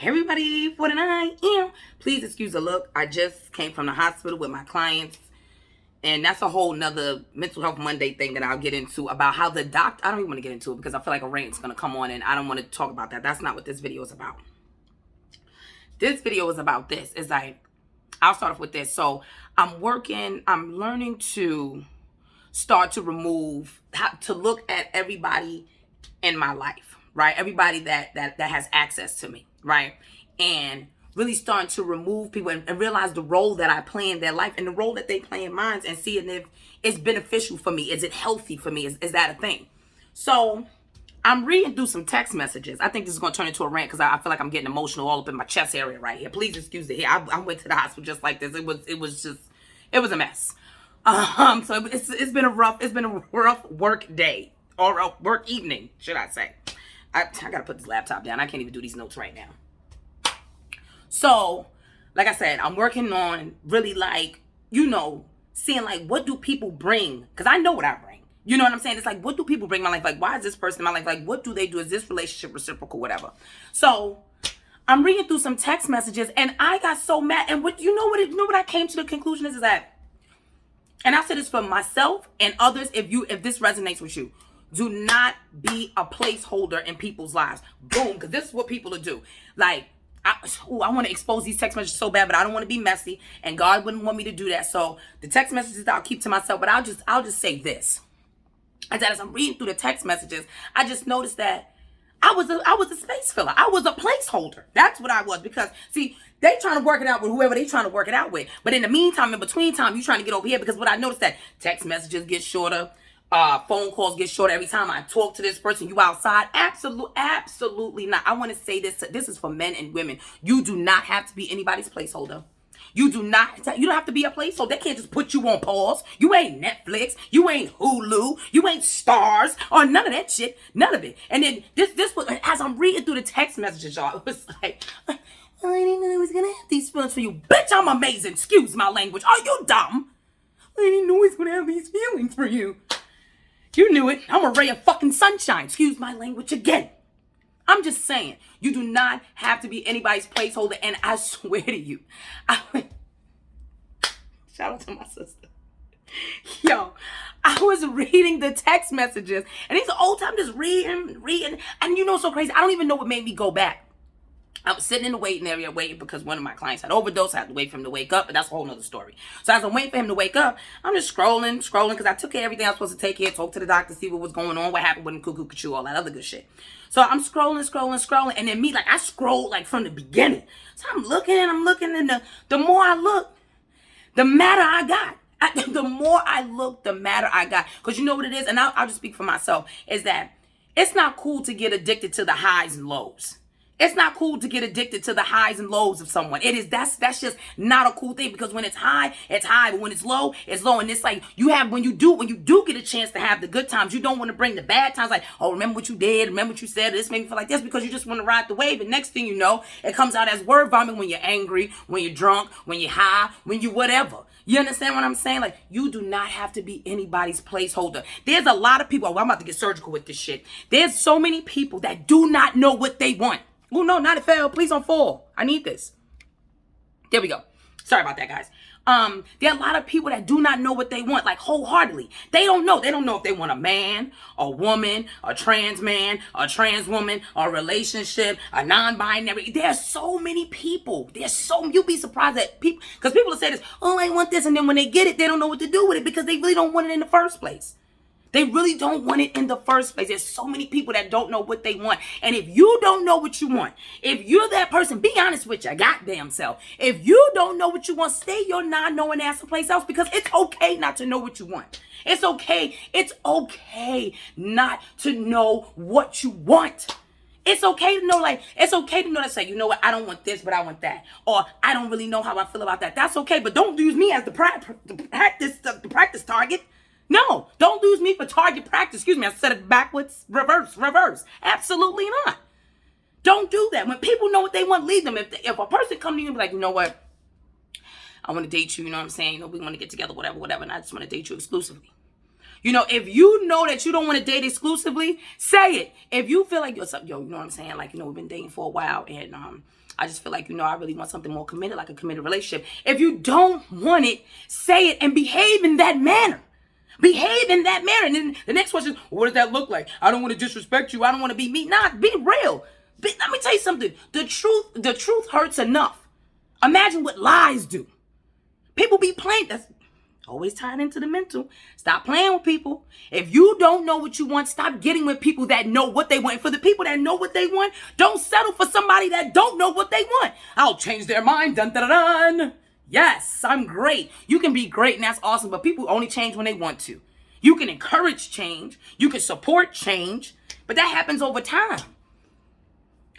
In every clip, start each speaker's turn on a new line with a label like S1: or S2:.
S1: Everybody, 49 am. Please excuse the look. I just came from the hospital with my clients. And that's a whole nother mental health Monday thing that I'll get into about how the doctor, I don't even want to get into it because I feel like a rant's going to come on and I don't want to talk about that. That's not what this video is about. This video is about this. It's like, I'll start off with this. So I'm learning to start to remove, to look at everybody in my life, right? Everybody that has access to me, right? And really starting to remove people and realize the role that I play in their life and the role that they play in mine and seeing if it's beneficial for me. Is it healthy for me? Is that a thing? So I'm reading through some text messages. I think this is going to turn into a rant because I feel like I'm getting emotional all up in my chest area right here. Please excuse the hair. I went to the hospital just like this. It was a mess. So it's been a rough work day or a work evening, should I say. I got to put this laptop down. I can't even do these notes right now. So, like I said, I'm working on really seeing what do people bring? Because I know what I bring. You know what I'm saying? It's like, what do people bring in my life? Like, why is this person in my life? Like, what do they do? Is this relationship reciprocal? Whatever. So, I'm reading through some text messages and I got so mad. And you know what I came to the conclusion is that, and I said this for myself and others, if this resonates with you, do not be a placeholder in people's lives. Boom, because this is what people will do. Like, I want to expose these text messages so bad, but I don't want to be messy, and God wouldn't want me to do that. So the text messages I'll keep to myself, but I'll just say this. As I'm reading through the text messages, I just noticed that I was a space filler. I was a placeholder. That's what I was, because see, they trying to work it out with whoever they trying to work it out with. But in the meantime, in between time, you trying to get over here, because what I noticed that text messages get shorter. Phone calls get shorter every time I talk to this person. You outside? Absolutely not. I want to say this. This is for men and women. You do not have to be anybody's placeholder. You don't have to be a placeholder. They can't just put you on pause. You ain't Netflix. You ain't Hulu. You ain't Stars or none of that shit. None of it. And then this was, as I'm reading through the text messages, y'all, it was like, I didn't know I was gonna have these feelings for you. Bitch, I'm amazing. Excuse my language. Are you dumb? I didn't know I was gonna have these feelings for you. You knew it. I'm a ray of fucking sunshine. Excuse my language again. I'm just saying, you do not have to be anybody's placeholder. And I swear to you, shout out to my sister. Yo, I was reading the text messages, and these are old time, just reading. And you know what's so crazy? I don't even know what made me go back. I was sitting in the waiting area waiting because one of my clients had overdosed. I had to wait for him to wake up, but that's a whole nother story. So as I'm waiting for him to wake up, I'm just scrolling, because I took care of everything I was supposed to take care of, talk to the doctor, see what was going on, what happened with him, cuckoo, cuckoo, all that other good shit. So I'm scrolling, and then I scrolled from the beginning. So I'm looking, and the more I look, the madder I got. The more I look, the madder I got. Because you know what it is, and I'll just speak for myself, is that it's not cool to get addicted to the highs and lows. It's not cool to get addicted to the highs and lows of someone. That's just not a cool thing, because when it's high, but when it's low, it's low. And it's like when you do get a chance to have the good times, you don't want to bring the bad times. Like, oh, remember what you did, remember what you said, this made me feel like this, because you just want to ride the wave. And next thing you know, it comes out as word vomit when you're angry, when you're drunk, when you're high, when you whatever. You understand what I'm saying? Like, you do not have to be anybody's placeholder. There's a lot of people, I'm about to get surgical with this shit. There's so many people that do not know what they want. Oh, no, not it fell. Please don't fall. I need this. There we go. Sorry about that, guys. There are a lot of people that do not know what they want, wholeheartedly. They don't know. They don't know if they want a man, a woman, a trans man, a trans woman, a relationship, a non-binary. There's so many people. You'd be surprised that people, because people will say this, oh, I want this. And then when they get it, they don't know what to do with it, because they really don't want it in the first place. They really don't want it in the first place. There's so many people that don't know what they want. And if you don't know what you want, if you're that person, be honest with your goddamn self. If you don't know what you want, stay your non-knowing ass someplace else, because it's okay not to know what you want. It's okay. It's okay not to know what you want. It's okay to know, to say, you know what, I don't want this, but I want that. Or I don't really know how I feel about that. That's okay, but don't use me as the practice target. No, don't lose me for target practice. Excuse me, I said it backwards. Reverse. Absolutely not. Don't do that. When people know what they want, leave them. If a person come to you and be like, you know what, I want to date you, you know what I'm saying? We want to get together, whatever, and I just want to date you exclusively. You know, if you know that you don't want to date exclusively, say it. If you feel like, yo, you know what I'm saying? Like, you know, we've been dating for a while and I just feel like, you know, I really want something more committed, like a committed relationship. If you don't want it, say it and behave in that manner. Behave in that manner. And then the next question, what does that look like? I don't want to disrespect you. I don't want to be mean. Nah, be real. Let me tell you something. The truth hurts enough. Imagine what lies do. People be playing. That's always tied into the mental. Stop playing with people. If you don't know what you want, stop getting with people that know what they want. And for the people that know what they want, don't settle for somebody that don't know what they want. I'll change their mind. Dun, dun, dun, dun. Yes, I'm great. You can be great and that's awesome, but people only change when they want to. You can encourage change. You can support change, but that happens over time.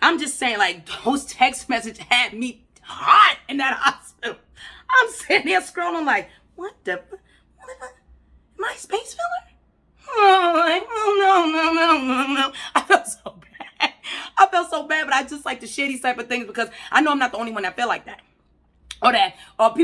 S1: I'm just saying, like, those text messages had me hot in that hospital. I'm sitting there scrolling like, what am I a space filler? Oh, no. I felt so bad, but I just like to share these type of things because I know I'm not the only one that feel like that.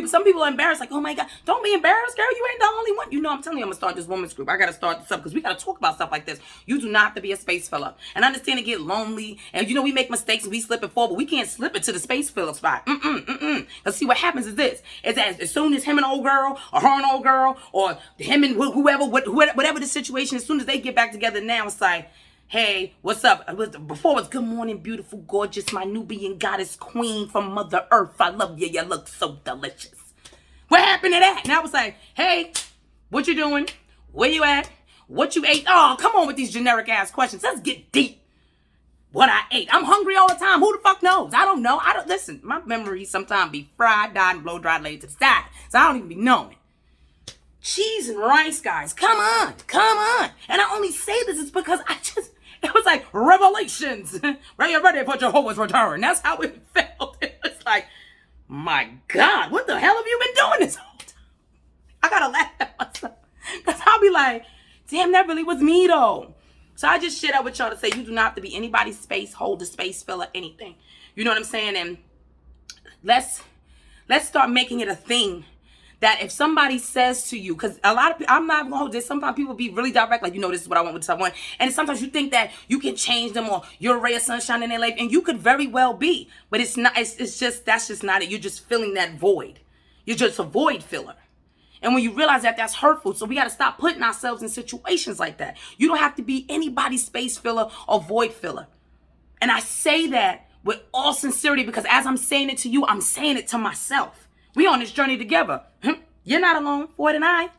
S1: Some people are embarrassed, like, oh my God, don't be embarrassed, girl. You ain't the only one. You know, I'm telling you, I'm gonna start this women's group. I gotta start this up because we gotta talk about stuff like this. You do not have to be a space filler. And I understand it get lonely. And you know, we make mistakes and we slip and fall, but we can't slip it to the space filler spot. Cause see, what happens is this: is that as soon as him and old girl, or her and old girl, or him and whoever, whatever the situation, as soon as they get back together, now it's like, hey, what's up? Before it was good morning, beautiful, gorgeous, my Nubian goddess queen from Mother Earth. I love you. You look so delicious. What happened to that? Now it's like, hey, what you doing? Where you at? What you ate? Oh, come on with these generic ass questions. Let's get deep. What I ate. I'm hungry all the time. Who the fuck knows? I don't know. Listen, my memories sometimes be fried, dyed, and blow dried, laid to the side. So I don't even be knowing. Cheese and rice, guys. Come on. And I only say this is because it was like revelations. Are you ready for Jehovah's return? That's how it felt. It was like, my God, what the hell have you been doing this whole time? I gotta laugh at myself. Because I'll be like, damn, that really was me though. So I just share that with y'all to say you do not have to be anybody's space holder, space filler, anything. You know what I'm saying? And let's start making it a thing. That if somebody says to you, because a lot of people, I'm not gonna hold this, sometimes people be really direct, like, you know, this is what I want with someone. And sometimes you think that you can change them or you're a ray of sunshine in their life, and you could very well be. But it's not, it's just, that's just not it. You're just filling that void. You're just a void filler. And when you realize that, that's hurtful. So we got to stop putting ourselves in situations like that. You don't have to be anybody's space filler or void filler. And I say that with all sincerity because as I'm saying it to you, I'm saying it to myself. We on this journey together. You're not alone. Ford and I.